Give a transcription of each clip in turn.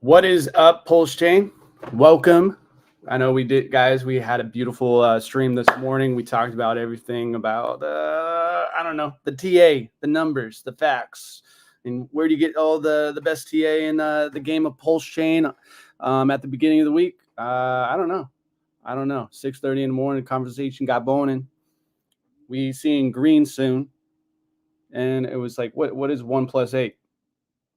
What is up, Pulse Chain? Welcome. I know we did, guys. We had a beautiful stream this morning. We talked about everything about, I don't know, the TA, the numbers, the facts, and where do you get all the best TA in the game of Pulse Chain at the beginning of the week? I don't know. 6:30 in the morning, conversation got boning. We seeing green soon, and it was like, what is 1 + 8?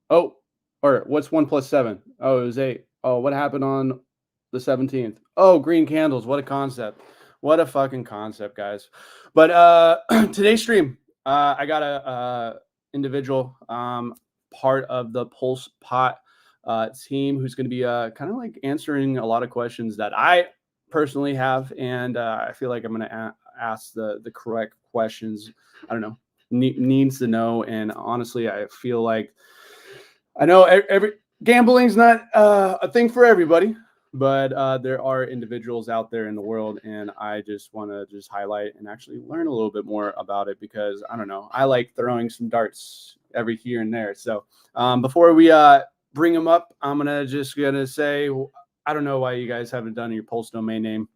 Oh, or what's 1 + 7? Oh, it was 8. Oh, what happened on the 17th? Oh, green candles. What a concept. What a fucking concept, guys. But today's stream, I got a individual part of the Pulse Pot team who's going to be kind of like answering a lot of questions that I personally have, and I feel like I'm going to ask the correct questions. I don't know, needs to know, and honestly, I feel like I know every gambling's not a thing for everybody, but there are individuals out there in the world, and I just want to just highlight and actually learn a little bit more about it because I don't know, I like throwing some darts every here and there. So before we bring them up, I'm gonna say I don't know why you guys haven't done your Pulse domain name.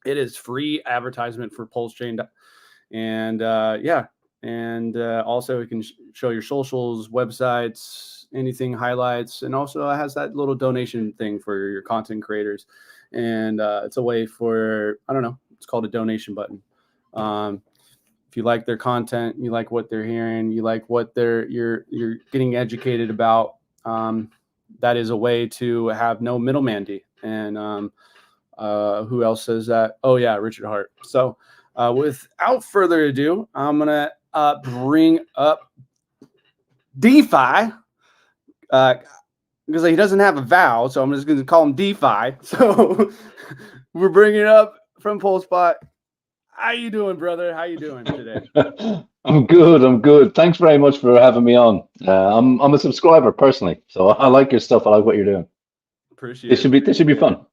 It is free advertisement for Pulse Chain, and yeah. And also you can show your socials, websites, anything, highlights, and also it has that little donation thing for your content creators. And it's a way for, I don't know, it's called a donation button. If you like their content, you like what they're hearing, you like what you're getting educated about, that is a way to have no middleman. And who else says that? Oh yeah, Richard Hart. So without further ado, I'm gonna bring up DeFi because he doesn't have a vowel, so I'm just going to call him DeFi. So we're bringing it up from PulsePot. How you doing, brother? How you doing today? I'm good. Thanks very much for having me on. I'm a subscriber personally, so I like your stuff. I like what you're doing. Appreciate it. This should be fun.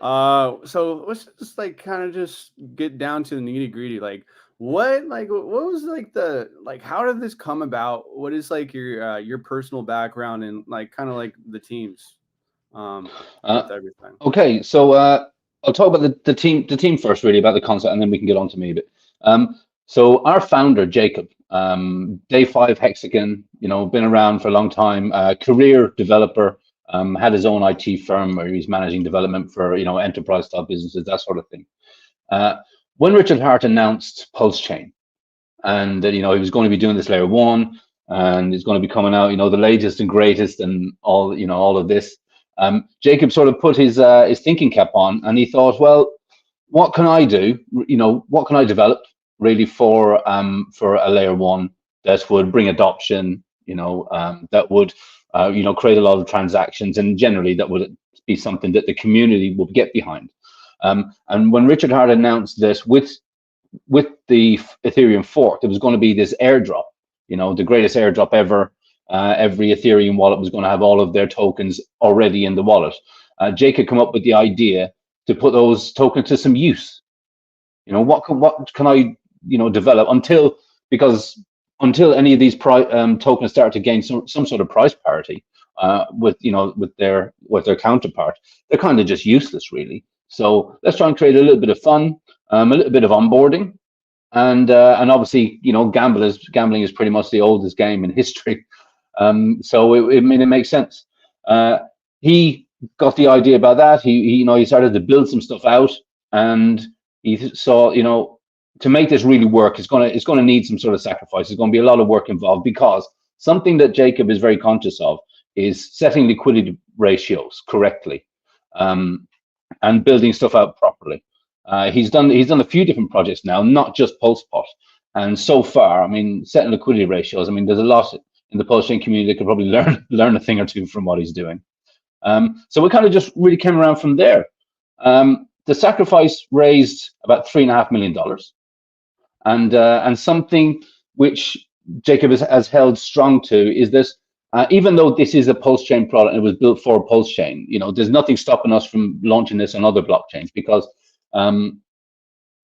So let's just like kind of just get down to the nitty gritty. Like what was like how did this come about? What is like your personal background and like kind of like the teams with everything? Okay, so I'll talk about the team first, really, about the concept, and then we can get on to me a bit. So our founder, Jacob, day 5 hexagon, been around for a long time, career developer, had his own IT firm where he's managing development for enterprise style businesses, that sort of thing. When Richard Hart announced Pulse Chain, and that he was going to be doing this layer 1, and it's going to be coming out, the latest and greatest, and all of this, Jacob sort of put his thinking cap on, and he thought, well, what can I do? What can I develop really for a layer 1 that would bring adoption? That would create a lot of transactions, and generally that would be something that the community would get behind. And when Richard Hart announced this with the Ethereum fork, there was going to be this airdrop, the greatest airdrop ever. Every Ethereum wallet was going to have all of their tokens already in the wallet. Jacob came up with the idea to put those tokens to some use. What can I develop until any of these tokens start to gain some sort of price parity with their counterpart, they're kind of just useless, really. So let's try and create a little bit of fun, a little bit of onboarding, and obviously gambling is pretty much the oldest game in history. So it makes sense. He got the idea about that. He started to build some stuff out, and he saw to make this really work, it's gonna need some sort of sacrifice. There's going to be a lot of work involved, because something that Jacob is very conscious of is setting liquidity ratios correctly, and building stuff out properly. He's done a few different projects now, not just PulsePot. And so far, setting liquidity ratios, there's a lot in the Pulse Chain community that could probably learn a thing or two from what he's doing. So we kind of just really came around from there. The sacrifice raised about $3.5 million. And something which Jacob has held strong to is this: even though this is a Pulse Chain product and it was built for Pulse Chain, there's nothing stopping us from launching this on other blockchains, because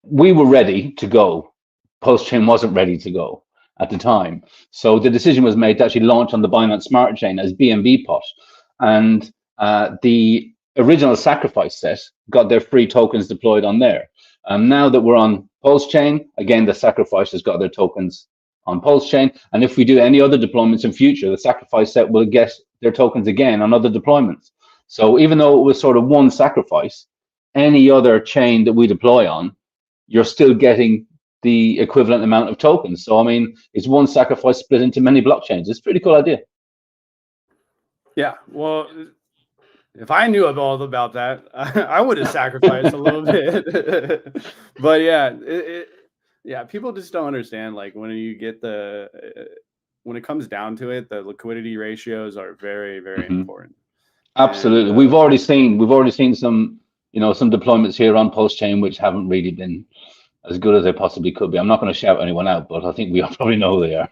we were ready to go. Pulse Chain wasn't ready to go at the time, so the decision was made to actually launch on the Binance Smart Chain as BNB Pot. and the original sacrifice set got their free tokens deployed on there. Now that we're on Pulse Chain, again, the sacrifice has got their tokens on Pulse Chain. And if we do any other deployments in future, the sacrifice set will get their tokens again on other deployments. So even though it was sort of one sacrifice, any other chain that we deploy on, you're still getting the equivalent amount of tokens. So, I mean, it's one sacrifice split into many blockchains. It's a pretty cool idea. Yeah, well, if I knew all about that, I would have sacrificed a little bit. But yeah, people just don't understand. Like when you get when it comes down to it, the liquidity ratios are very, very important. Absolutely, and, we've already seen some, some deployments here on Pulse Chain which haven't really been as good as they possibly could be. I'm not going to shout anyone out, but I think we all probably know who they are.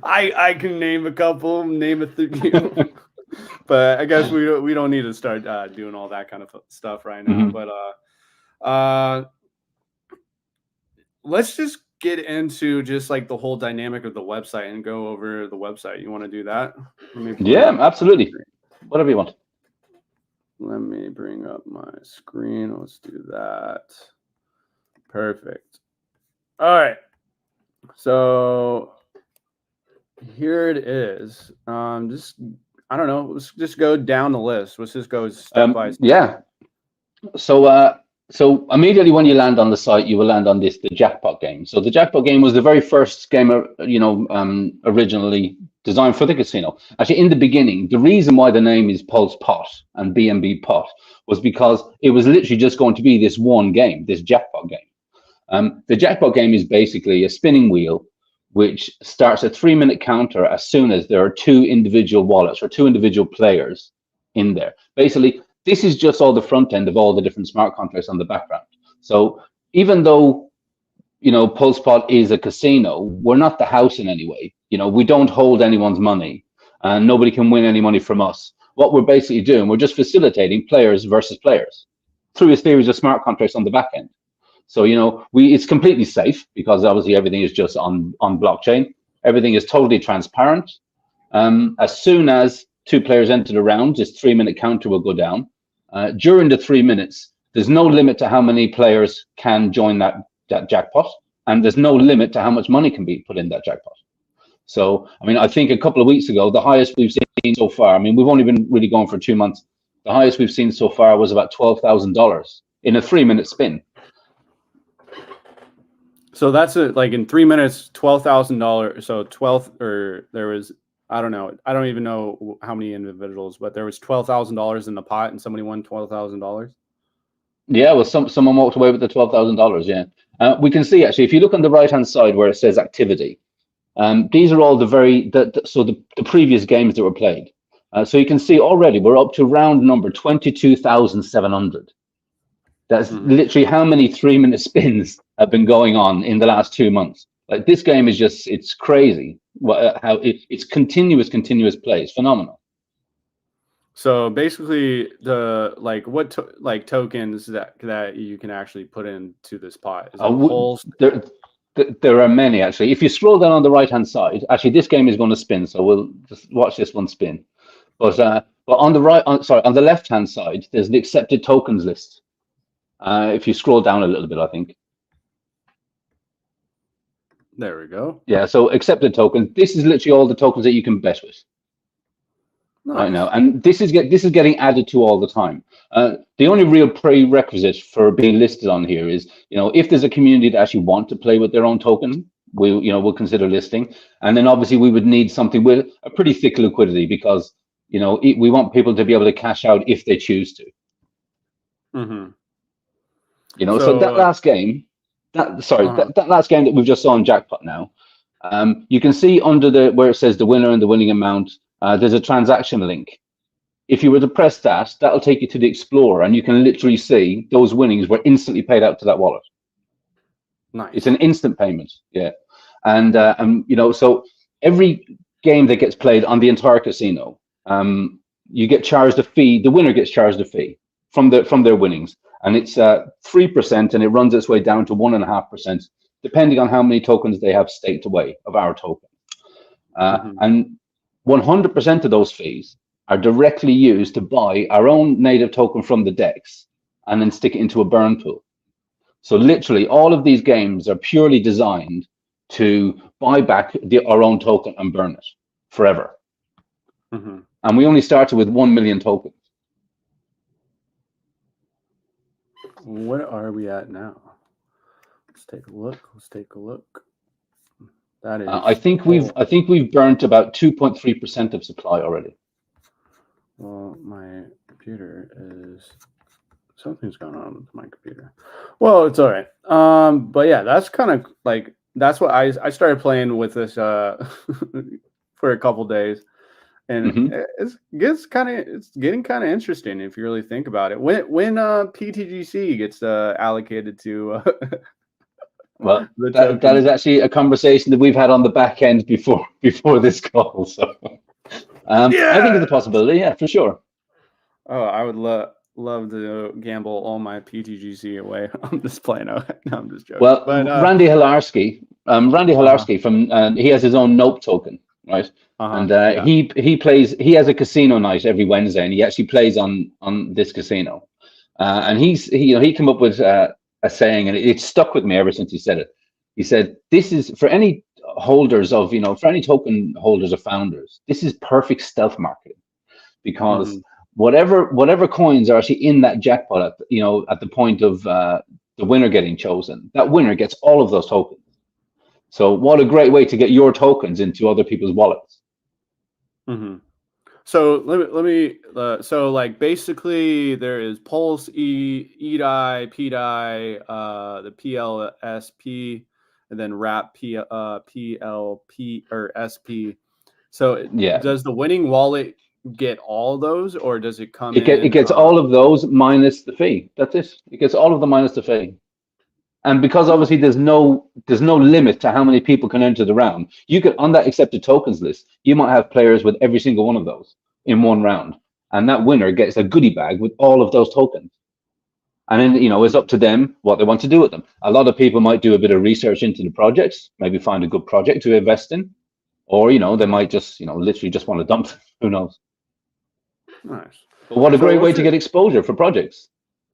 I can name a couple, name a few, but I guess we don't need to start doing all that kind of stuff right now. But let's just get into just like the whole dynamic of the website and go over the website. You want to do that? Yeah, absolutely. Whatever you want. Let me bring up my screen. Let's do that. Perfect. All right. So here it is. Just I don't know. Let's just go down the list. Let's just go step by step. Yeah. So immediately when you land on the site, you will land on the jackpot game. So the jackpot game was the very first game, originally designed for the casino. Actually, in the beginning, the reason why the name is Pulse Pot and BNB Pot was because it was literally just going to be this one game, this jackpot game. The jackpot game is basically a spinning wheel, which starts a 3-minute counter as soon as there are 2 individual wallets or 2 individual players in there. Basically, this is just all the front end of all the different smart contracts on the background. So even though, PulsePot is a casino, we're not the house in any way. We don't hold anyone's money and nobody can win any money from us. What we're basically doing, we're just facilitating players versus players through a series of smart contracts on the back end. So, it's completely safe because obviously everything is just on blockchain. Everything is totally transparent. As soon as 2 players enter the round, this 3-minute counter will go down. During the 3 minutes, there's no limit to how many players can join that jackpot, and there's no limit to how much money can be put in that jackpot. So, I mean, I think a couple of weeks ago, the highest we've seen so far, I mean, we've only been really going for 2 months. The highest we've seen so far was about $12,000 in a 3-minute spin. So that's like in 3 minutes, $12,000. So 12, or there was, I don't know. I don't even know how many individuals, but there was $12,000 in the pot, and somebody won $12,000. Yeah, well, someone walked away with the $12,000. Yeah, we can see actually if you look on the right-hand side where it says activity, these are all the previous games that were played. So you can see already we're up to round number 22,700. That's literally how many 3-minute spins have been going on in the last 2 months. Like this game is it's crazy. How it's continuous play. It's phenomenal. So basically, what tokens that you can actually put into this pot? Is there are many actually. If you scroll down on the right-hand side, actually this game is going to spin. So we'll just watch this one spin. But on the left-hand side, there's the accepted tokens list. If you scroll down a little bit, I think. There we go. Yeah, so accepted tokens. This is literally all the tokens that you can bet with. Nice. Right now, and this is getting added to all the time. The only real prerequisite for being listed on here is, if there's a community that actually want to play with their own token, we'll consider listing. And then obviously we would need something with a pretty thick liquidity because, we want people to be able to cash out if they choose to. So that last game. That last game that we've just saw on Jackpot now, you can see under where it says the winner and the winning amount, there's a transaction link. If you were to press that, that'll take you to the Explorer, and you can literally see those winnings were instantly paid out to that wallet. Nice. It's an instant payment, yeah. And so every game that gets played on the entire casino, you get charged a fee. The winner gets charged a fee from their winnings. And it's 3%, and it runs its way down to 1.5%, depending on how many tokens they have staked away of our token. And 100% of those fees are directly used to buy our own native token from the DEX and then stick it into a burn pool. So literally all of these games are purely designed to buy back our own token and burn it forever. Mm-hmm. And we only started with 1 million tokens. What are we at now? Let's take a look. That is. I think we've burnt about 2.3% of supply already. Well, my computer is. Something's going on with my computer. Well, it's all right. But yeah, that's kind of like that's what I started playing with this for a couple days, and it's getting kind of interesting if you really think about it. When PTGC gets allocated to well, that is actually a conversation that we've had on the back end before this call. So I think it's a possibility. Yeah, for sure. Oh, I would love to gamble all my PTGC away. I'm just playing. No, I'm just joking. Well, but, Randy Hilarski from he has his own Nope token, right? And he plays. He has a casino night every Wednesday, and he actually plays on this casino. And he came up with a saying, and it stuck with me ever since he said it. He said, "This is for any holders of for any token holders or founders. This is perfect stealth marketing, because." Whatever coins are actually in that jackpot at the point of the winner getting chosen, that winner gets all of those tokens. So what a great way to get your tokens into other people's wallets. Mm-hmm. So let me so like basically there is Pulse, EDI, PDI, the PLSP, and then WRAP PLP or SP. So does the winning wallet get all those, or does it come it gets all of those minus the fee? That's it. It gets all of them minus the fee. And because obviously there's no limit to how many people can enter the round, you could, on that accepted tokens list, you might have players with every single one of those in one round, and that winner gets a goodie bag with all of those tokens. And then it's up to them what they want to do with them. A lot of people might do a bit of research into the projects, maybe find a good project to invest in, or they might just literally just want to dump them. Who knows? Nice. But what a great way to get exposure for projects.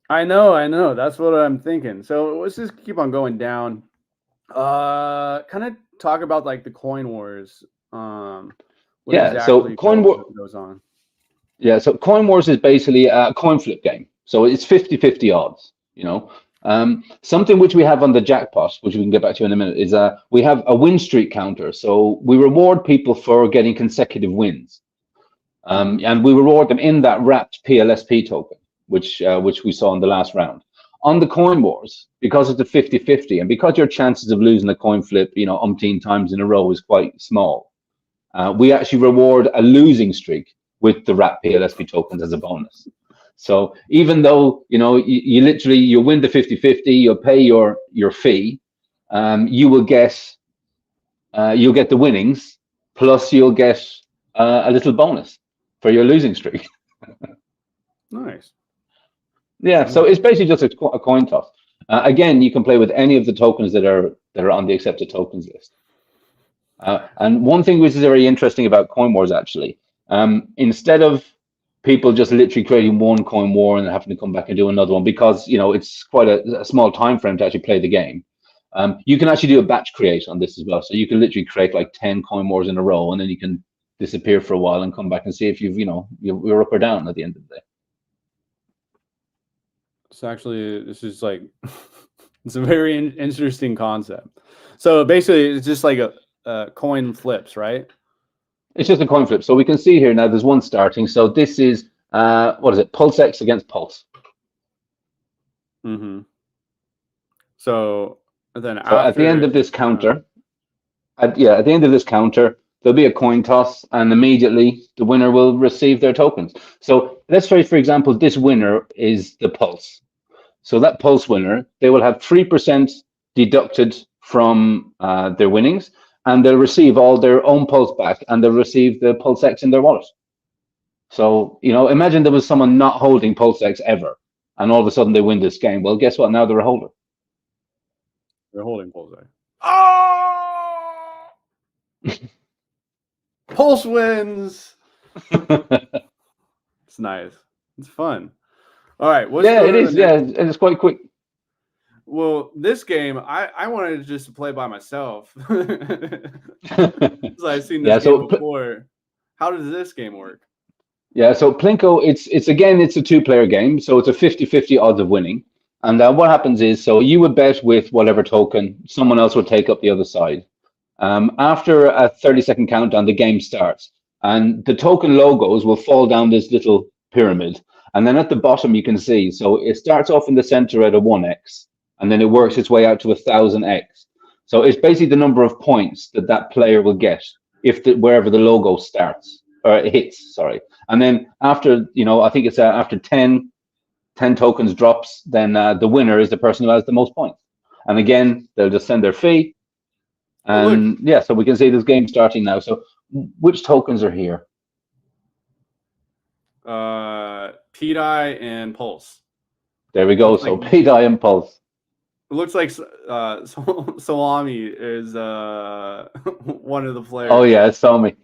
I know. That's what I'm thinking. So let's just keep on going down. Kind of talk about like the coin wars. So coin war goes on. Yeah, so coin wars is basically a coin flip game. So it's 50-50 odds. Something which we have on the jackpot, which we can get back to in a minute, is we have a win streak counter. So we reward people for getting consecutive wins. And we reward them in that wrapped PLSP token, which we saw in the last round. On the coin wars, because it's a 50-50, and because your chances of losing a coin flip, umpteen times in a row is quite small, we actually reward a losing streak with the wrapped PLSP tokens as a bonus. So even though you literally win the 50-50, you'll pay your fee, you'll get the winnings, plus you'll get a little bonus for your losing streak. Nice. Yeah, so it's basically just a coin toss. Again, you can play with any of the tokens that are on the accepted tokens list. And one thing which is very interesting about coin wars, actually, instead of people just literally creating one coin war and having to come back and do another one, because it's quite a small time frame to actually play the game, you can actually do a batch create on this as well. So you can literally create like 10 coin wars in a row, and then you can disappear for a while and come back and see if you're up or down at the end of the day. This is like it's a very interesting concept. So basically it's just like a coin flips, right? It's just a coin flip. So we can see here now there's one starting. So this is what is it? PUSDx against Pulse. So then at the end of this counter, at the end of this counter, there'll be a coin toss, and immediately the winner will receive their tokens. So let's say, for example, this winner is the Pulse. So that Pulse winner, they will have 3% deducted from their winnings, and they'll receive all their own Pulse back, and they'll receive the PUSDx in their wallet. So, imagine there was someone not holding PUSDx ever, and all of a sudden they win this game. Well, guess what? Now they're a holder. They're holding PUSDx. Oh! Pulse wins. It's nice. It's fun. All right. Yeah, it is. Yeah, it's quite quick. Well, this game, I wanted just to play by myself. Because I've seen this game before. How does this game work? Yeah, so Plinko, it's a 2-player game, so it's a 50-50 odds of winning. And what happens is, so you would bet with whatever token, someone else would take up the other side. After a 30-second countdown, the game starts, and the token logos will fall down this little pyramid. And then at the bottom, you can see, so it starts off in the center at a 1x, and then it works its way out to 1,000x. So it's basically the number of points that player will get if wherever the logo starts, or it hits, sorry. And then after, I think it's after 10 tokens drops, then the winner is the person who has the most points. And again, they'll just send their fee. And yeah, so we can see this game starting now. So which tokens are here? PDI and Pulse. There we go. So PDI and Pulse. It looks like Salami is one of the players. Oh yeah, it's Salami.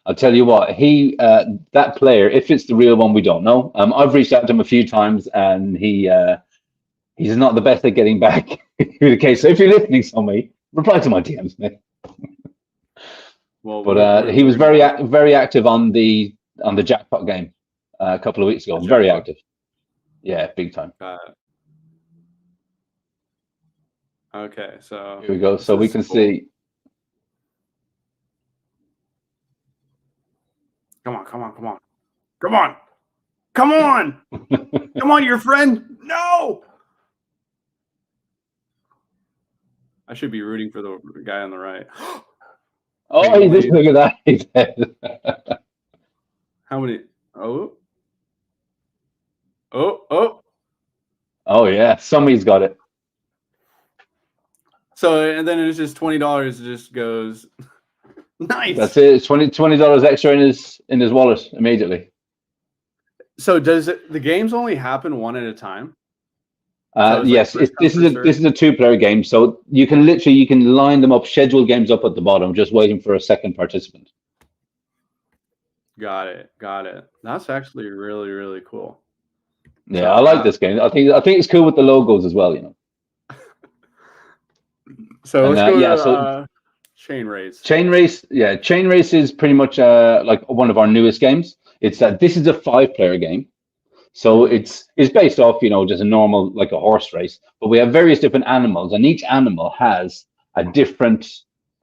I'll tell you what, that player, if it's the real one, we don't know. I've reached out to him a few times, and he's not the best at getting back to the case. So if you're listening, Salami, reply to my DMs, mate. Well, but he was very active on the jackpot game a couple of weeks ago. Very active. Yeah, big time. Okay, so here we go. So we can see. Come on. Come on, your friend. No. I should be rooting for the guy on the right. Oh, he did. Look at that. He's dead. How many? Oh, yeah. Somebody's got it. So, and then it's just $20 just goes. Nice. That's it. It's $20 extra in his wallet immediately. So does the games only happen one at a time? Yes, this is a 2-player game. So you can line them up, schedule games up at the bottom, just waiting for a second participant. Got it. That's actually really, really cool. Yeah, so, I like this game. I think it's cool with the logos as well. So let's go to Chain Race. Chain Race is pretty much like one of our newest games. It's this is a 5-player game, so it's based off just a normal, like a horse race, but we have various different animals, and each animal has a different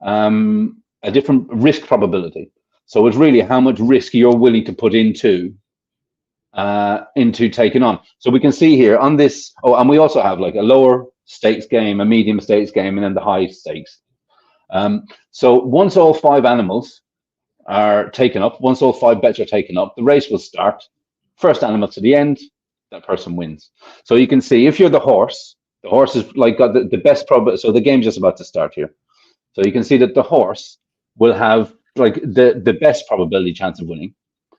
risk probability. So it's really how much risk you're willing to put into taking on. So we can see here on this. Oh, and we also have like a lower stakes game, a medium stakes game, and then the high stakes. So once all 5 animals are taken up, once all 5 bets are taken up, the race will start. First animal to the end, that person wins. So you can see if you're the horse is like got the best probability. So the game's just about to start here. So you can see that the horse will have like the best probability chance of winning.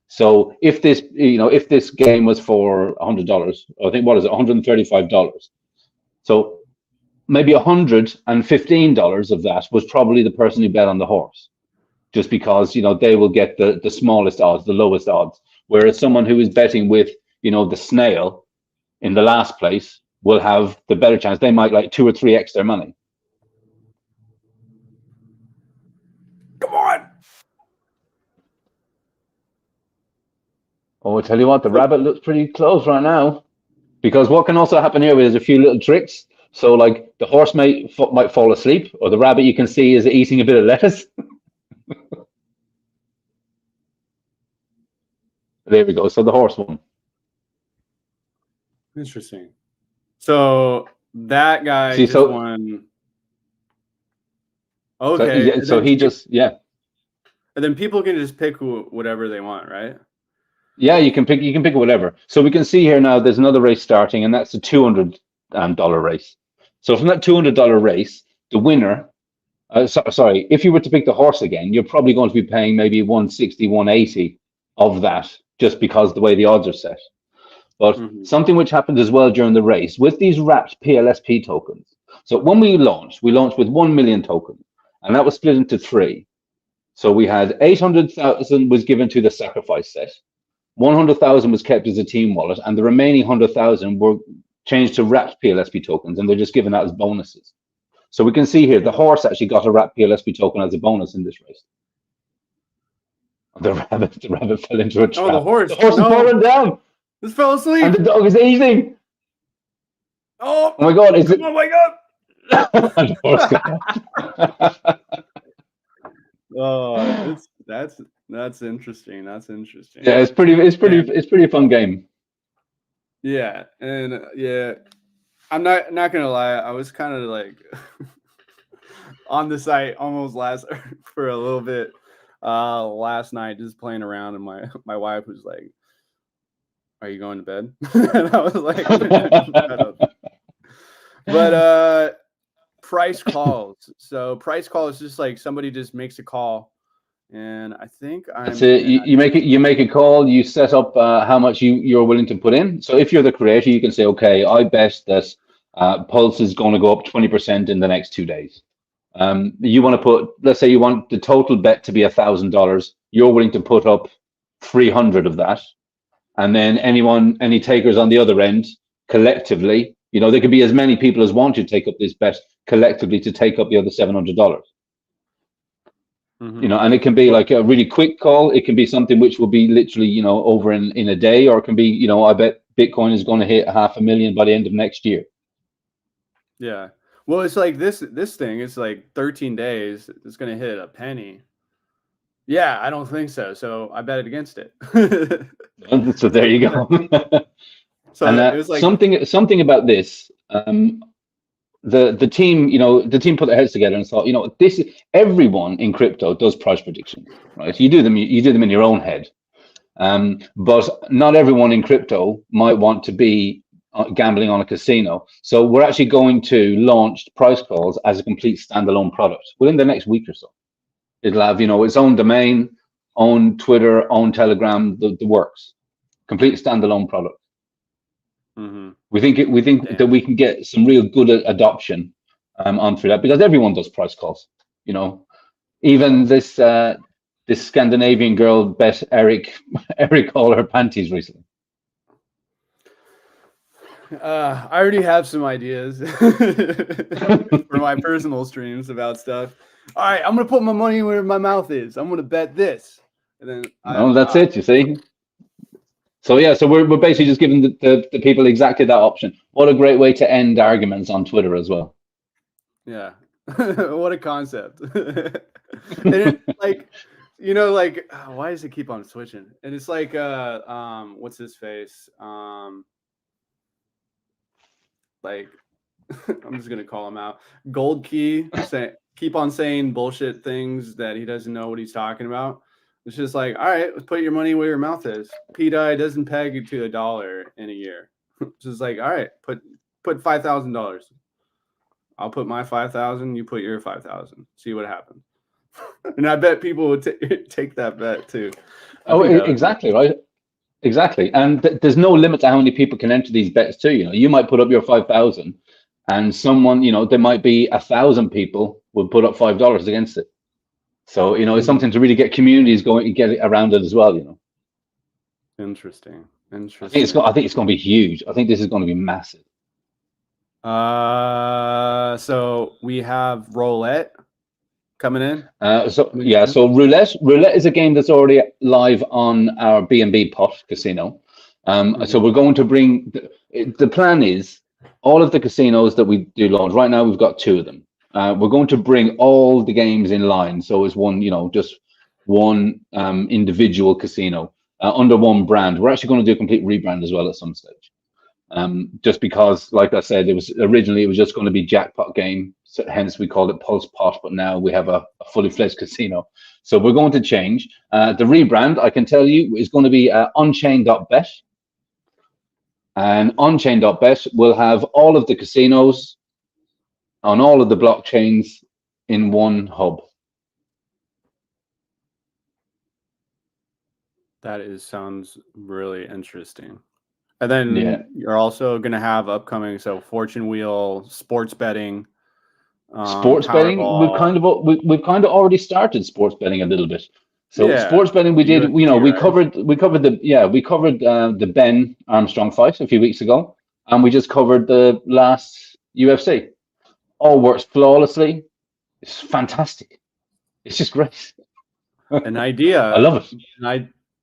So if this game was for $100, I think what is it, $135. So maybe $115 of that was probably the person who bet on the horse, just because they will get the smallest odds, the lowest odds. Whereas someone who is betting with the snail in the last place will have the better chance. They might like 2 or 3x their money. Come on. Oh, I tell you what, the rabbit looks pretty close right now, because what can also happen here is a few little tricks. So like the horse might fall asleep, or the rabbit you can see is eating a bit of lettuce. There we go. So the horse won. Interesting. So that guy won. Okay. So he just. And then people can just pick whatever they want, right? Yeah, you can pick whatever. So we can see here now there's another race starting, and that's a $200 race. So from that $200 race, the winner, sorry, if you were to pick the horse again, you're probably going to be paying maybe 160, 180 of that, just because the way the odds are set. But something which happens as well during the race with these wrapped PLSP tokens. So when we launched with 1 million tokens, and that was split into 3. So we had 800,000 was given to the sacrifice set, 100,000 was kept as a team wallet, and the remaining 100,000 were changed to wrapped PLSP tokens, and they're just given out as bonuses. So we can see here the horse actually got a wrapped PLSP token as a bonus in this race. The rabbit fell into a trap. Oh, the horse! The horse no. is falling down. Just fell asleep. And the dog is eating. Oh my God! Is come on, wake up! And the horse got up. Oh, that's interesting. That's interesting. Yeah, it's pretty fun game. Yeah, and yeah, I'm not gonna lie. I was kind of like on the site almost for a little bit last night, just playing around, and my wife was like, "Are you going to bed?" And I was like, "Shut up." But price calls. So price call is just like somebody just makes a call, and I think That's it. You make a call. You set up how much you're willing to put in. So if you're the creator, you can say, okay, I bet that Pulse is going to go up 20% in the next 2 days. You want to put, let's say you want the total bet to be $1,000. You're willing to put up 300 of that, and then any takers on the other end collectively, there could be as many people as want to take up this bet collectively to take up the other $700. Mm-hmm. And it can be like a really quick call. It can be something which will be literally, over in a day, or it can be, I bet Bitcoin is going to hit 500,000 by the end of next year. Yeah. Well, it's like this thing, it's like 13 days. It's going to hit a penny. Yeah, I don't think so. So I bet it against it. So there you go. So and it was like something about this. The team put their heads together and thought, everyone in crypto does price predictions, right? You do them in your own head, but not everyone in crypto might want to be gambling on a casino. So we're actually going to launch price calls as a complete standalone product within the next week or so. It'll have its own domain, own Twitter, own Telegram, the works, complete standalone product. Mm-hmm. We think that we can get some real good adoption onto that, because everyone does price calls. Even this Scandinavian girl bet Eric all her panties recently. I already have some ideas for my personal streams about stuff. All right, I'm gonna put my money where my mouth is. I'm gonna bet this, and then that's it. You see. So yeah, so we're basically just giving the people exactly that option. What a great way to end arguments on Twitter as well. Yeah, what a concept. And it, like, why does it keep on switching? And it's like, what's his face? Like, I'm just gonna call him out. Gold Key keep on saying bullshit things that he doesn't know what he's talking about. It's just like, all right, let's put your money where your mouth is. PDI doesn't peg you to $1 in a year. It's just like, all right, put $5,000. I'll put my 5,000. You put your 5,000. See what happens. And I bet people would take that bet too. Exactly, right? Exactly. And there's no limit to how many people can enter these bets too. You might put up your 5,000, and someone, there might be 1,000 people would put up $5 against it. So, it's something to really get communities going and get around it as well, Interesting. I think it's going to be huge. I think this is going to be massive. So we have roulette coming in. So roulette is a game that's already live on our BNB pot casino. So we're going to bring the plan is all of the casinos that we do launch right now. We've got 2 of them. We're going to bring all the games in line, so it's one, just one individual casino under one brand. We're actually going to do a complete rebrand as well at some stage, just because, like I said, it was just going to be jackpot game, so hence we called it Pulse Pot. But now we have a fully fledged casino, so we're going to change the rebrand. I can tell you is going to be onchain.bet, and onchain.bet will have all of the casinos on all of the blockchains in one hub. That sounds really interesting. And then you're also going to have upcoming, so Fortune Wheel, sports betting, Sports betting, Powerball. we've kind of already started sports betting a little bit. So Yeah, sports betting, we the did, you know, UFC, right? we covered the Ben Armstrong fight a few weeks ago, and we just covered the last UFC. All works flawlessly. It's fantastic. It's just great. An I idea, love it.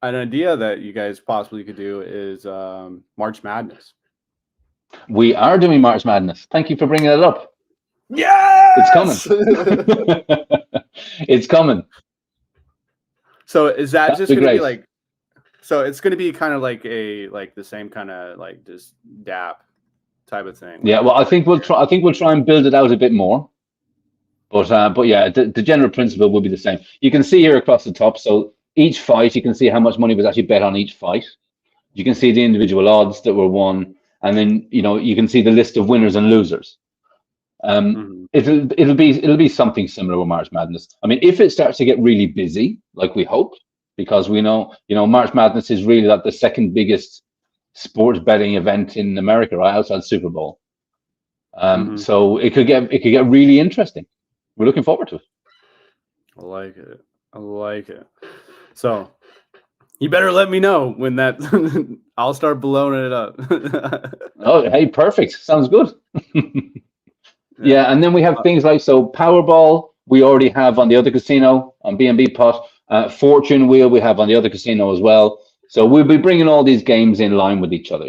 an idea that you guys possibly could do is March Madness. We are doing March Madness. Thank you for bringing it up. It's coming. Yes. It's coming. So is that That'd just be going to be great. like? So it's going to be kind of like the same kind of like just DApp type of thing. Yeah. Like Well, I think we'll try. I think we'll try and build it out a bit more. But yeah, the general principle will be the same. You can see here across the top. So each fight, you can see how much money was actually bet on each fight. You can see the individual odds that were won, and then you can see the list of winners and losers. It'll be something similar with March Madness. I mean, if it starts to get really busy, like we hope, because we know March Madness is really like the second biggest sports betting event in America, right outside Super Bowl. So it could get really interesting. We're looking forward to it. I like it. I like it. So you better let me know when that. I'll start blowing it up. Oh, hey, perfect. Sounds good. Yeah, and then we have things like Powerball. We already have on the other casino on BNB Pot. Fortune Wheel we have on the other casino as well. So we'll be bringing all these games in line with each other.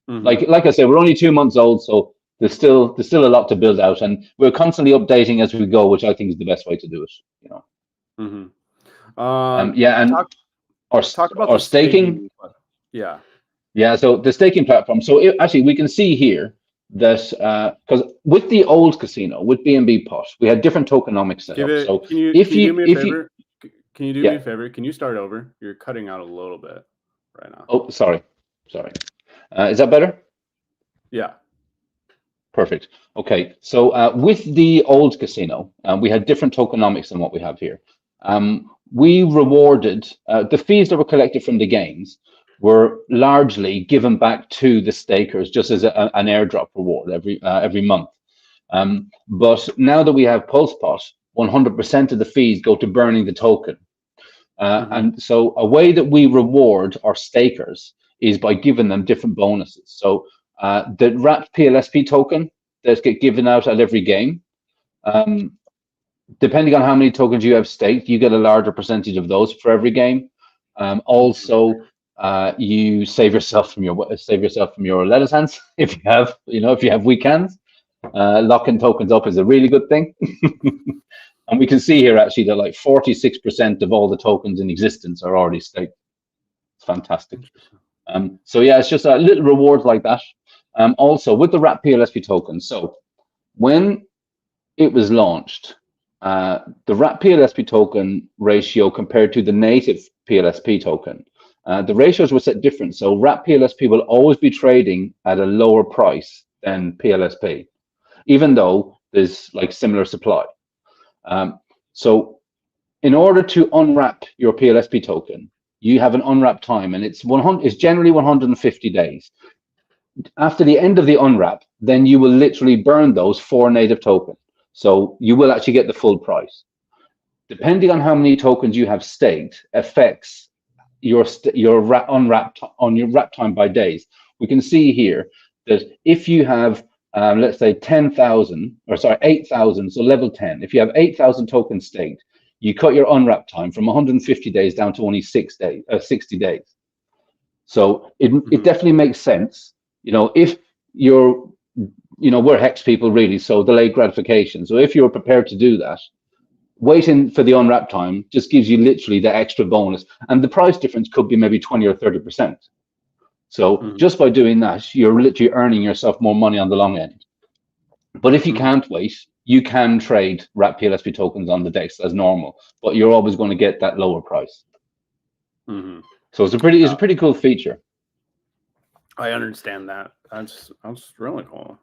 Like I said, we're only 2 months old, so there's still a lot to build out, and we're constantly updating as we go, which I think is the best way to do it. Yeah, and talk about our the staking. Yeah. So the staking platform. So actually, we can see here that because with the old casino with BNB Pot, we had different tokenomics set up. So can you do me a favor? Can you do me a favor? Can you start over? You're cutting out a little bit right now. Oh, sorry. Is that better? Yeah. Perfect. Okay. So with the old casino, we had different tokenomics than what we have here. We rewarded the fees that were collected from the games were largely given back to the stakers just as an airdrop reward every month. But now that we have PulsePot, 100% of the fees go to burning the token. And so a way that we reward our stakers is by giving them different bonuses. So the wrapped PLSP token that's get given out at every game, depending on how many tokens you have staked, you get a larger percentage of those for every game. Also, you save yourself from your lettuce hands if you have weak hands. Locking tokens up is a really good thing. And we can see here actually that like 46% of all the tokens in existence are already staked. It's fantastic. So yeah, it's just a little rewards like that. Also with the wrapped PLSP token. So when it was launched, the wrapped PLSP token ratio compared to the native PLSP token, the ratios were set different. So wrapped PLSP will always be trading at a lower price than PLSP, even though there's like similar supply. So in order to unwrap your PLSP token, you have an unwrap time, and it's generally 150 days. After the end of the unwrap, then you will literally burn those 4 native tokens. So you will actually get the full price. Depending on how many tokens you have staked, affects your wrap time by days. We can see here that if you have let's say 8,000, so level 10. If you have 8,000 tokens staked, you cut your unwrap time from 150 days down to only 60 days. So it definitely makes sense. If you're, we're hex people really, so delayed gratification. So if you're prepared to do that, waiting for the unwrap time just gives you literally the extra bonus, and the price difference could be maybe 20 or 30%. So just by doing that, you're literally earning yourself more money on the long end. But if you can't wait, you can trade wrapped PLSP tokens on the DEX as normal, but you're always going to get that lower price. So it's a pretty cool feature. I understand that. That's really cool.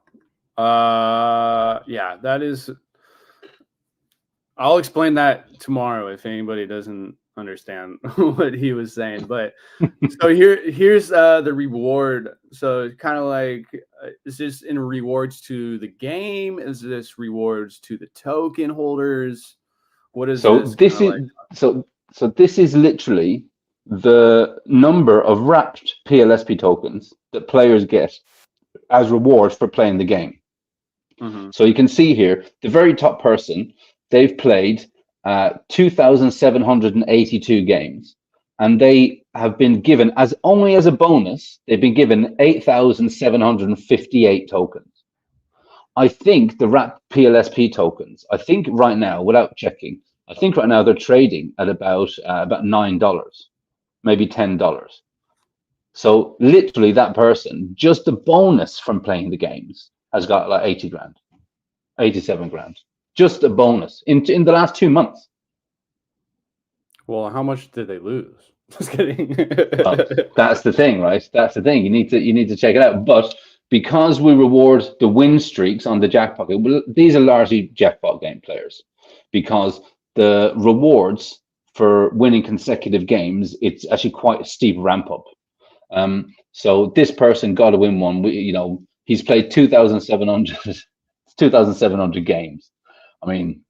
Yeah, that is. I'll explain that tomorrow if anybody doesn't understand what he was saying, but so here's the reward. So kind of like, is this in rewards to the game? Is this rewards to the token holders? What is this is like? So this is literally the number of wrapped PLSP tokens that players get as rewards for playing the game. So you can see here, the very top person, they've played 2,782 games, and they have been given, as only as a bonus, they've been given 8,758 tokens. I think the wrapped PLSP tokens, I think right now, without checking, I think right now they're trading at about $9, maybe $10. So literally that person, just the bonus from playing the games, has got like 80 grand, 87 grand, just a bonus in the last 2 months. Well, how much did they lose? Just kidding. Well, that's the thing, right? That's the thing. You need to check it out. But because we reward the win streaks on the jackpot, these are largely jackpot game players, because the rewards for winning consecutive games, it's actually quite a steep ramp up. So this person got to win one. He's played 2,700 games. I mean,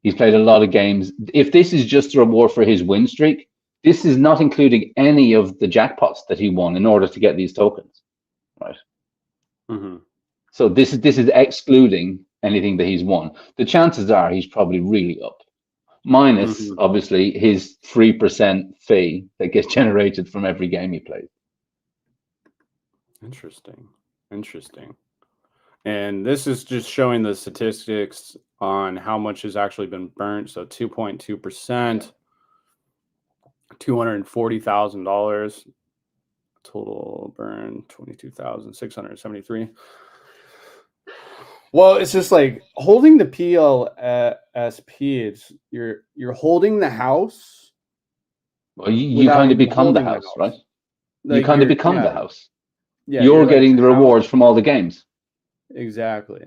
he's played a lot of games. If this is just a reward for his win streak, this is not including any of the jackpots that he won in order to get these tokens, right? So this is excluding anything that he's won. The chances are he's probably really up, minus obviously his 3% fee that gets generated from every game he plays. Interesting. And this is just showing the statistics on how much has actually been burnt. So 2.2%, $240,000 total burn, 22,673. Well, it's just like holding the PLSP. It's you're holding the house. Well, you kind of become the house, right? Like you kind of become the house. Yeah, you're like getting the rewards from all the games. Exactly.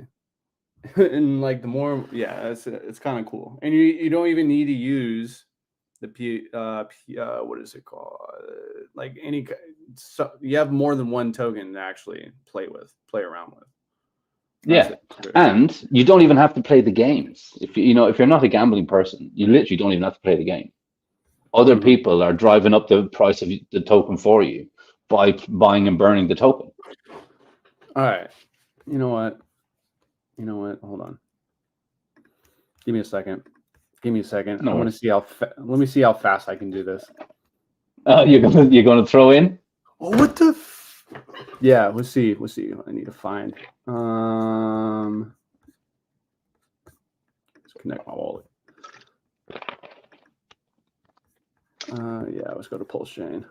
And like the more, it's kind of cool. And you don't even need to use the what is it called? Like so you have more than one token to actually play around with. Yeah, and you don't even have to play the games. If you're not a gambling person, you literally don't even have to play the game. Other people are driving up the price of the token for you by buying and burning the token. All right. You know what? Hold on. Give me a second. No, I want to see how. Let me see how fast I can do this. You're gonna throw in? Oh, what the? Yeah, let's see. I need to find. Let's connect my wallet. Let's go to Pulse Chain.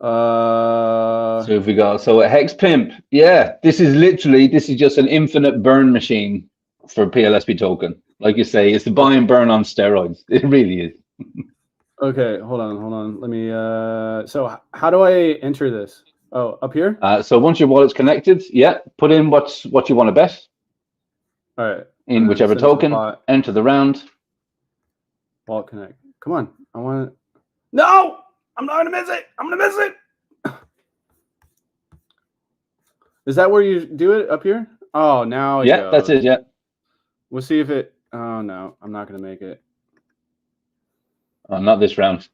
So if we go, a Hex Pimp, this is just an infinite burn machine for PLSP token. Like you say, it's the buy and burn on steroids. It really is. Okay, hold on. Let me. So how do I enter this? Oh, up here. So once your wallet's connected, put in what you want to bet. All right. In whichever token, enter the round. Wallet connect. Come on, I want. No, I'm not gonna miss it. Is that where you do it up here? Oh, now. Yeah, that's it. Yeah. We'll see if it. Oh no, I'm not gonna make it. Not this round.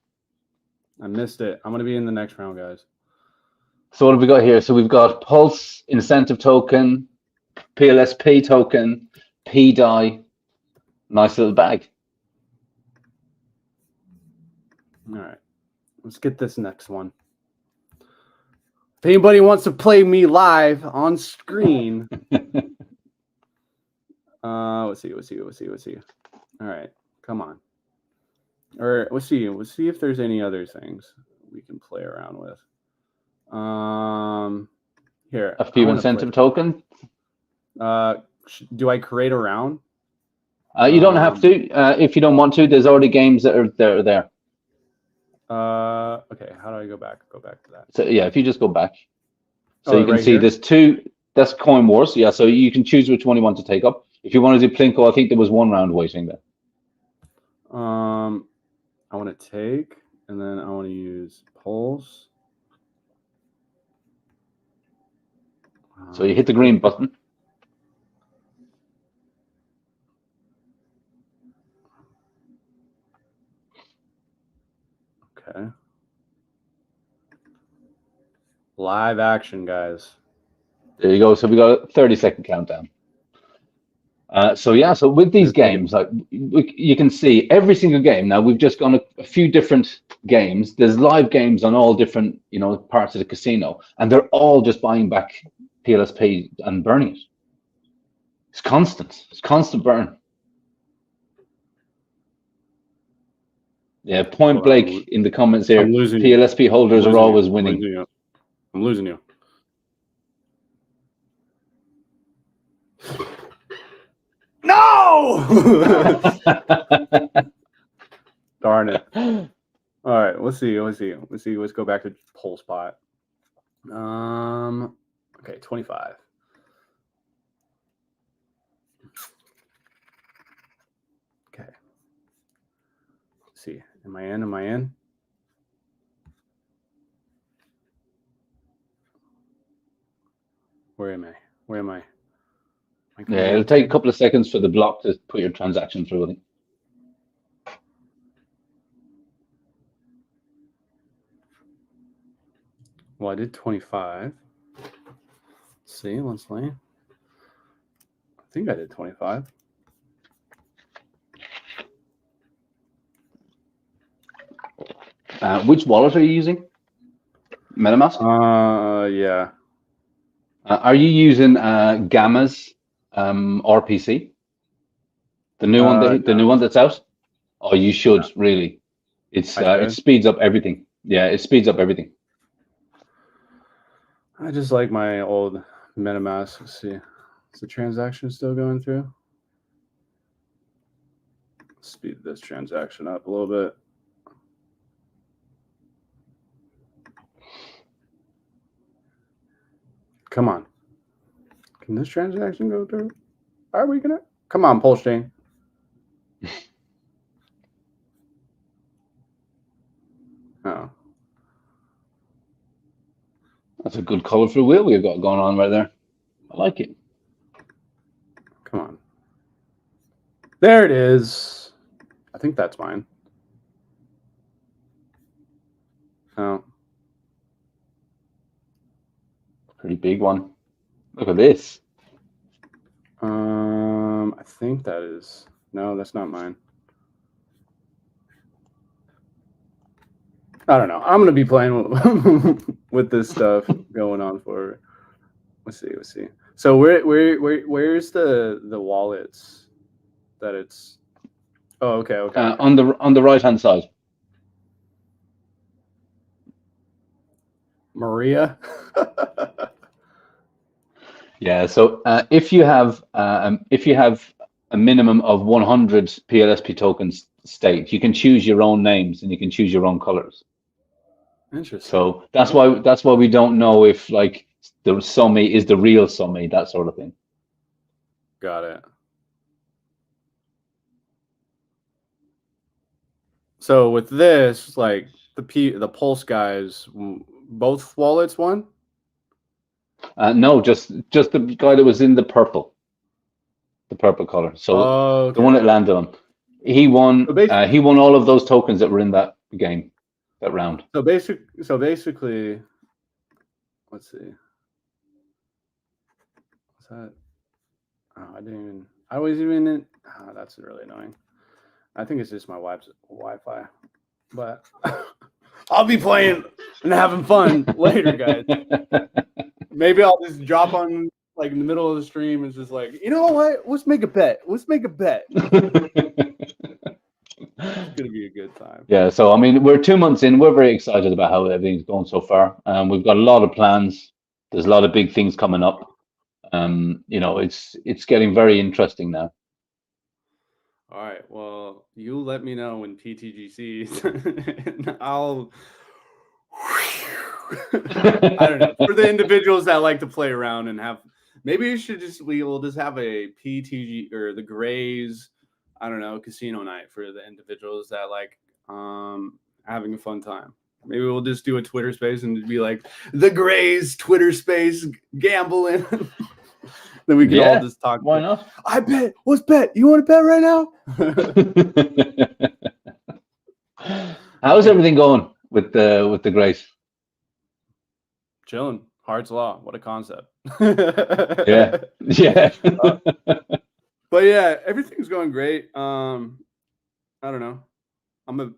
I missed it. I'm gonna be in the next round, guys. So what have we got here? So we've got Pulse incentive token, PLSP token, PDI. Nice little bag. All right, let's get this next one. If anybody wants to play me live on screen, let's see. All right, come on. Or let's see if there's any other things we can play around with. Here, a few incentive token. Do I create a round? You don't have to. If you don't want to, there's already games that are there. Okay, how do I go back? Go back to that. So if you just go back, so you can right see here? there's two. That's Coin Wars. Yeah, so you can choose which one you want to take up. If you want to do Plinko, I think there was one round waiting there. I I want to take, and then I want to use pulse. So you hit the green button. Okay. Live action, guys. There you go. So we got a 30-second countdown. So with these games, like you can see every single game. Now we've just gone a few different games. There's live games on all different, parts of the casino, and they're all just buying back PLSP and burning it. It's constant. It's constant burn. Yeah, point blank in the comments here. PLSP holders are always winning. I'm losing you. No! Darn it. All right, let's see. Let's go back to poll spot. Okay, 25. Okay. Let's see. Am I in? Where am I? Yeah, it'll take a couple of seconds for the block to put your transaction through, I think. Well, I did 25. Let's see, I think I did 25. Which wallet are you using? MetaMask? Yeah. Are you using Gamma's RPC? The new one, the new one that's out? Oh, you should really. It speeds up everything. Yeah, it speeds up everything. I just like my old MetaMask. Let's see. Is the transaction still going through? Speed this transaction up a little bit. Come on. Can this transaction go through? Are we gonna? Come on, Pulse chain. Oh. That's a good colorful wheel we've got going on right there. I like it. Come on. There it is. I think that's mine. Oh. Pretty big one. Look at this. I think that is. No, that's not mine. I don't know. I'm gonna be playing with this stuff going on for. Let's see. So where's the wallets that it's? Oh, okay. On the right hand side. Maria. Yeah. So if you have a minimum of 100 PLSP tokens staked, you can choose your own names and you can choose your own colors. Interesting. So that's why we don't know if like the Summy is the real Summy, that sort of thing. Got it. So with this, like the Pulse guys, both wallets won? No, just the guy that was in the purple color. So the one that landed on, he won. He won all of those tokens that were in that game, that round. So basically, let's see. What's that? Oh, I was even in. Oh, that's really annoying. I think it's just my wife's Wi-Fi, but I'll be playing and having fun later, guys. Maybe I'll just drop on like in the middle of the stream and just like, you know what? Let's make a bet. It's gonna be a good time. Yeah. So I mean, we're 2 months in. We're very excited about how everything's going so far. We've got a lot of plans. There's a lot of big things coming up. It's getting very interesting now. All right. Well, you let me know when PTGC. I'll. I don't know. For the individuals that like to play around and have, maybe we'll just have a PTG or the Grays, I don't know, casino night for the individuals that like having a fun time. Maybe we'll just do a Twitter space and be like the Grays Twitter space gambling. Then we can all just talk. Why not? I bet. Let's bet. You want to bet right now? How's everything going with the Grace? Chilling. Hard's law. What a concept. Yeah. But yeah, everything's going great. I don't know. I'm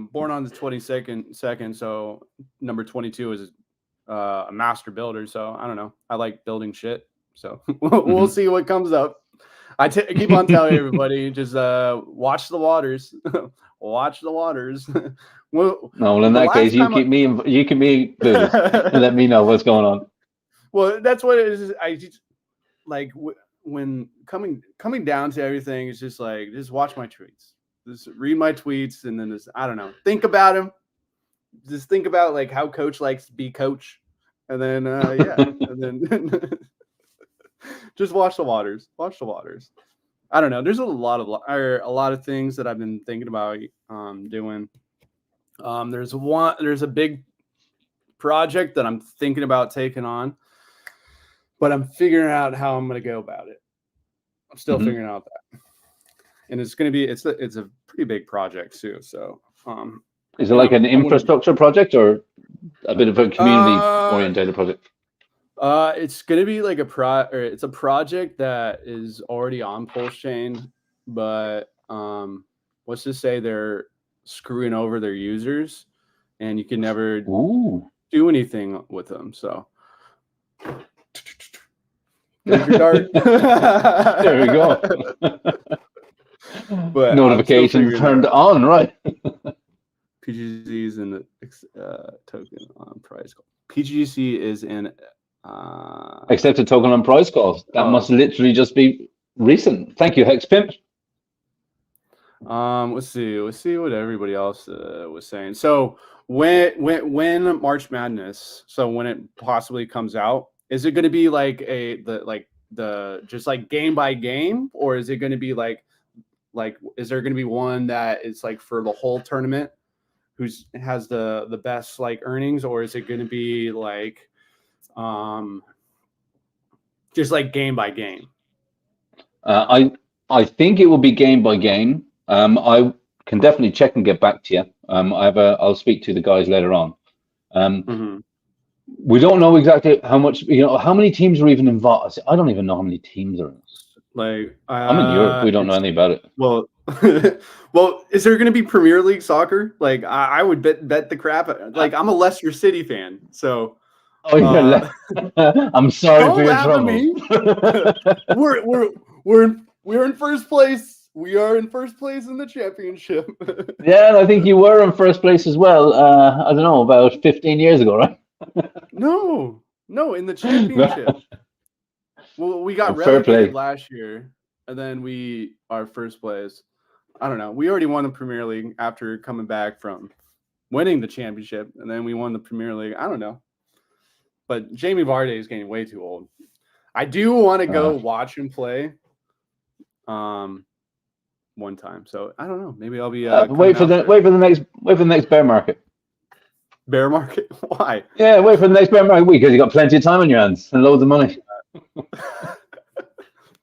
born on the 22nd, so number 22 is a master builder. So I don't know. I like building shit. So we'll see what comes up. I keep on telling everybody, just watch the waters. Watch the waters. Well, in that case, you keep me let me know what's going on. Well, that's what it is. I just like when coming down to everything, it's just like just watch my tweets, just read my tweets, and then just I don't know, think about him. Just think about like how coach likes to be coach, and then and then just watch the waters. Watch the waters. I don't know. There's a lot of things that I've been thinking about doing. There's a big project that I'm thinking about taking on, but I'm figuring out how I'm going to go about it. I'm still figuring out that, and it's going to be it's a pretty big project too. So, is it like an infrastructure project or a bit of a community oriented project? It's going to be like it's a project that is already on Pulse Chain, but let's just say they're screwing over their users, and you can never do anything with them. So there's your dart. There we go. But notifications turned on, right? PGC is in the token on price call. PGC is in accepted token on price calls. That must literally just be recent. Thank you, Hex Pimp. Let's see what everybody else was saying. So when March Madness, so when it possibly comes out, is it going to be like the just like game by game, or is it going to be like is there going to be one that is like for the whole tournament, has the best like earnings, or is it going to be like just like game by game? I think it will be game by game. I can definitely check and get back to you. I'll speak to the guys later on. We don't know exactly how much, how many teams are even involved. I don't even know how many teams are in this. Like I'm in Europe. We don't know anything about it. Well, well, is there going to be Premier League soccer? Like I would bet the crap. Like I'm a Leicester City fan, so. Oh yeah, I'm sorry for your trouble. We're in first place. We are in first place in the championship. Yeah, and I think you were in first place as well. I don't know, about 15 years ago, right? No, in the championship. Well, we got relegated last year, and then we are first place. I don't know. We already won the Premier League after coming back from winning the championship, and then we won the Premier League. I don't know. But Jamie Vardy is getting way too old. I do want to go watch him play one time. So I don't know. Maybe I'll be wait for the next bear market. Bear market? Why? Yeah, wait for the next bear market week because you got plenty of time on your hands and loads of money.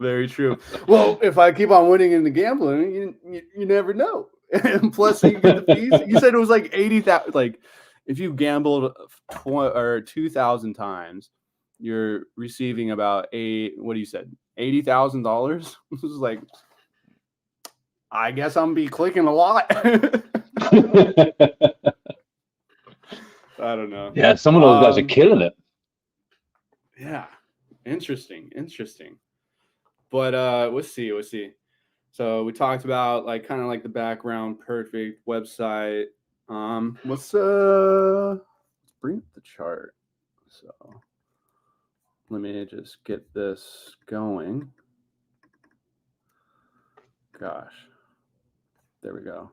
Very true. Well, if I keep on winning in the gambling, you never know. And plus, you get the fees. You said it was like 80,000. Like, if you gambled 2,000 times, you're receiving about $80,000. This is like, I guess I'm gonna be clicking a lot. I don't know. Yeah, some of those guys are killing it. Yeah, interesting. But let's see. So we talked about like kind of like the background perfect website. Let's bring up the chart. So let me just get this going. Gosh. There we go.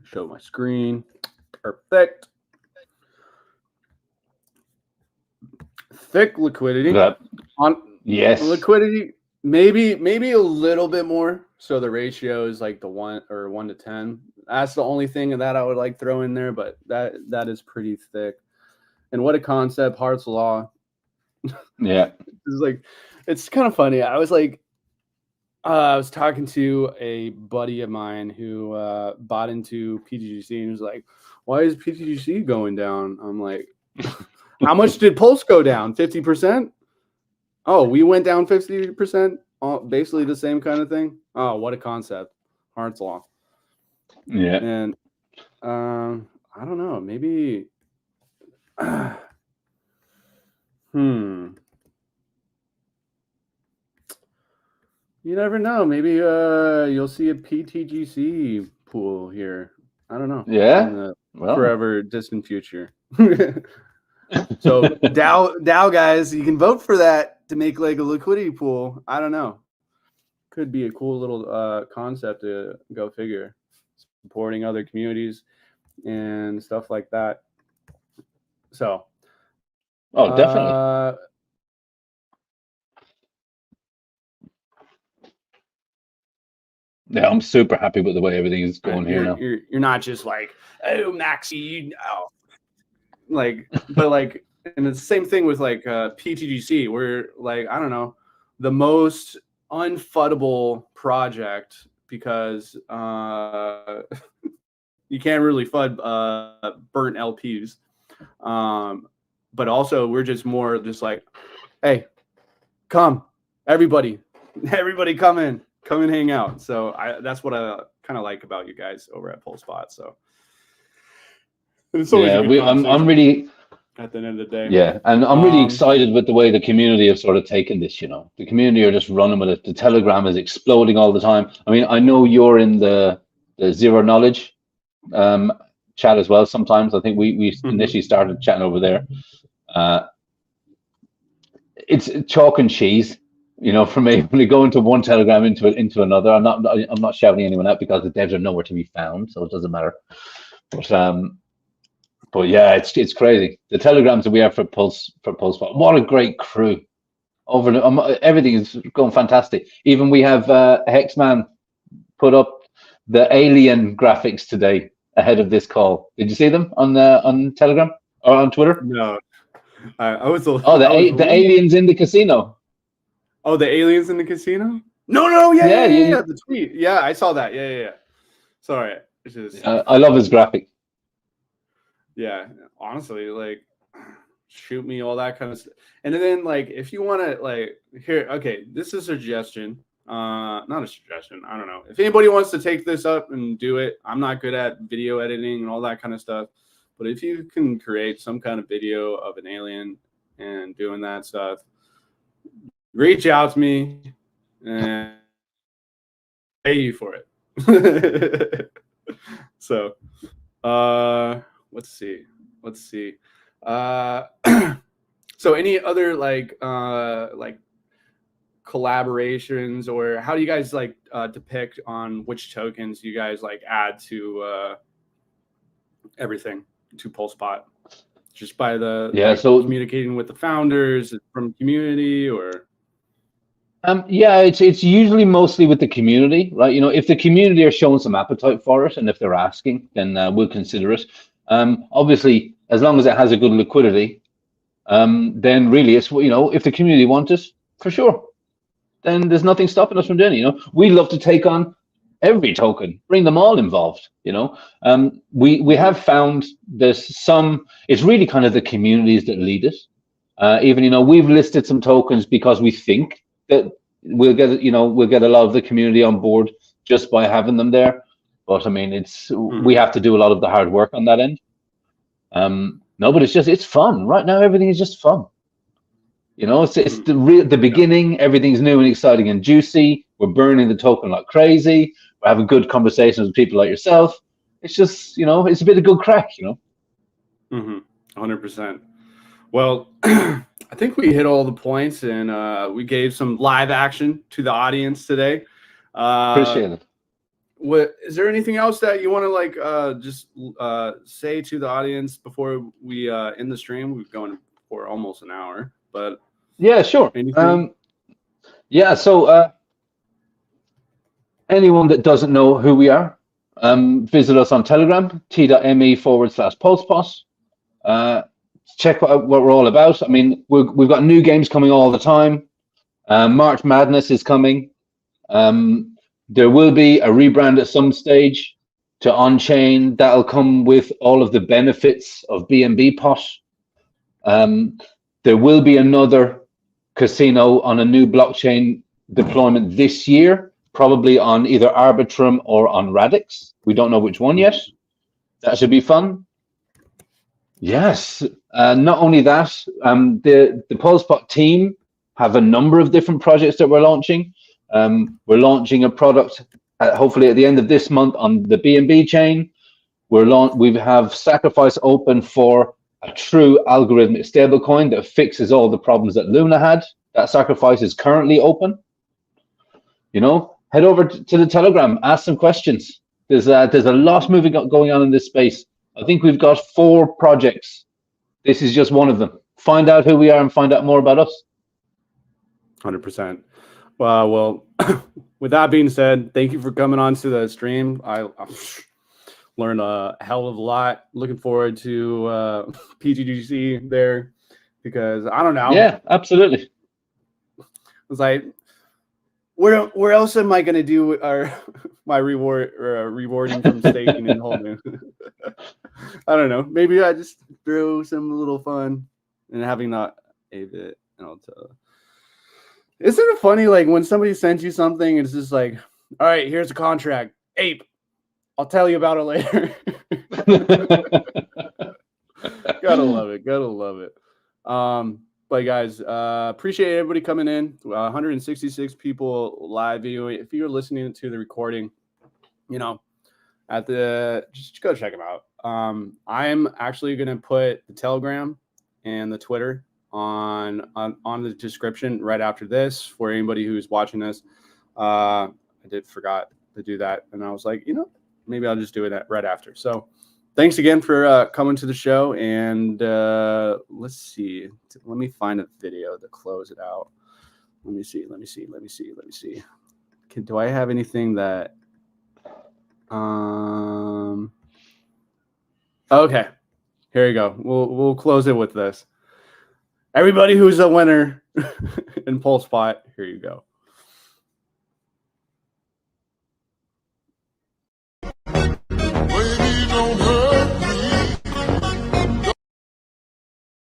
Show my screen. Perfect. Thick liquidity. Yes. Liquidity maybe a little bit more. So the ratio is like the 1 to 10. That's the only thing that I would like throw in there, but that is pretty thick. And what a concept, Hart's law. Yeah. It's like, it's kind of funny. I was talking to a buddy of mine who bought into PTGC and was like, why is PTGC going down? I'm like, how much did Pulse go down? 50%? Oh, we went down 50%? Basically the same kind of thing. Oh, what a concept. Hart's law. Yeah. And I don't know, maybe you never know. Maybe you'll see a PTGC pool here. I don't know. Yeah. In the Well, forever distant future. So DAO guys, you can vote for that to make like a liquidity pool. I don't know. Could be a cool little concept to go figure. Supporting other communities and stuff like that. So oh, definitely. Yeah, I'm super happy with the way everything is going here now. You're not just like, oh, Maxi, you know, like, but like, and it's the same thing with like PTGC. We're like, I don't know, the most unfuddable project because you can't really FUD burnt LPs. But also we're just more just like, hey, come, everybody come in. Come and hang out. So that's what I kind of like about you guys over at PulseSpot. So it's always a good I'm really at the end of the day. Yeah, and I'm really excited with the way the community have sort of taken this. You know, the community are just running with it. The Telegram is exploding all the time. I mean, I know you're in the zero knowledge chat as well. Sometimes I think we initially started chatting over there. It's chalk and cheese. You know, for me, when you go into one Telegram into another, I'm not shouting anyone out because the devs are nowhere to be found, so it doesn't matter. But yeah, it's crazy. The Telegrams that we have for PulseSpot, what a great crew! Everything is going fantastic. Even we have Hexman put up the alien graphics today ahead of this call. Did you see them on Telegram or on Twitter? No, I was. The aliens in the casino. Oh, the aliens in the casino? No, yeah. The tweet. Yeah, I saw that. Yeah. Sorry. It's just, I love his graphic. Yeah, honestly, like, shoot me all that kind of stuff. And then, like, if you want to, like, here, okay, this is a suggestion. Not a suggestion. I don't know. If anybody wants to take this up and do it, I'm not good at video editing and all that kind of stuff. But if you can create some kind of video of an alien and doing that stuff, reach out to me and pay you for it. So, let's see. So any other like collaborations, or how do you guys like depict on which tokens you guys like add to everything to PulseSpot? Just by the so communicating with the founders from community, or it's usually mostly with the community, right? You know, if the community are showing some appetite for it and if they're asking, then we'll consider it. Obviously, as long as it has a good liquidity, then really it's, you know, if the community want it, for sure, then there's nothing stopping us from doing it. You know, we love to take on every token, bring them all involved. You know, we have found there's some, it's really kind of the communities that lead it. Even, you know, we've listed some tokens because we think that we'll get a lot of the community on board just by having them there. But I mean, we have to do a lot of the hard work on that end. No, but it's fun right now. Everything is just fun. You know, it's the beginning. Everything's new and exciting and juicy. We're burning the token like crazy. We're having good conversations with people like yourself. It's just, you know, it's a bit of good crack. You know. 100%. Well, I think we hit all the points, and we gave some live action to the audience today. Appreciate it. What is there anything else that you want to like just say to the audience before we end the stream? We've gone for almost an hour, but yeah, sure. Yeah, so anyone that doesn't know who we are, visit us on Telegram, t.me/postpos. Check out what we're all about. I mean, we've got new games coming all the time. March Madness is coming. There will be a rebrand at some stage to on-chain. That'll come with all of the benefits of BNB Pot. There will be another casino on a new blockchain deployment this year, probably on either Arbitrum or on Radix. We don't know which one yet. That should be fun. Yes. Not only that, the PulsePot team have a number of different projects that we're launching. We're launching a product hopefully at the end of this month on the BNB chain. We have Sacrifice open for a true algorithmic stablecoin that fixes all the problems that Luna had. That Sacrifice is currently open. You know, head over to the Telegram, ask some questions. There's a lot going on in this space. I think we've got 4 projects. This is just one of them. Find out who we are and find out more about us. 100%. Well, with that being said, thank you for coming on to the stream. I learned a hell of a lot. Looking forward to PGDC there, because I don't know. Yeah, absolutely. It's like, where else am I gonna do my rewarding from staking and holding? I don't know. Maybe I just throw some little fun and having not a bit. Isn't it funny, like when somebody sends you something, it's just like, all right, here's a contract. Ape, I'll tell you about it later. Gotta love it. Gotta love it. But guys, appreciate everybody coming in. 166 people live video. If you're listening to the recording, you know, just go check them out. I'm actually gonna put the Telegram and the Twitter on the description right after this for anybody who's watching this. I forgot to do that, and I was like, you know, maybe I'll just do it right after. So thanks again for coming to the show, and let's see. Let me find a video to close it out. Let me see. Do I have anything that okay, here you go. We'll close it with this. Everybody who's a winner in PulsePot, here you go.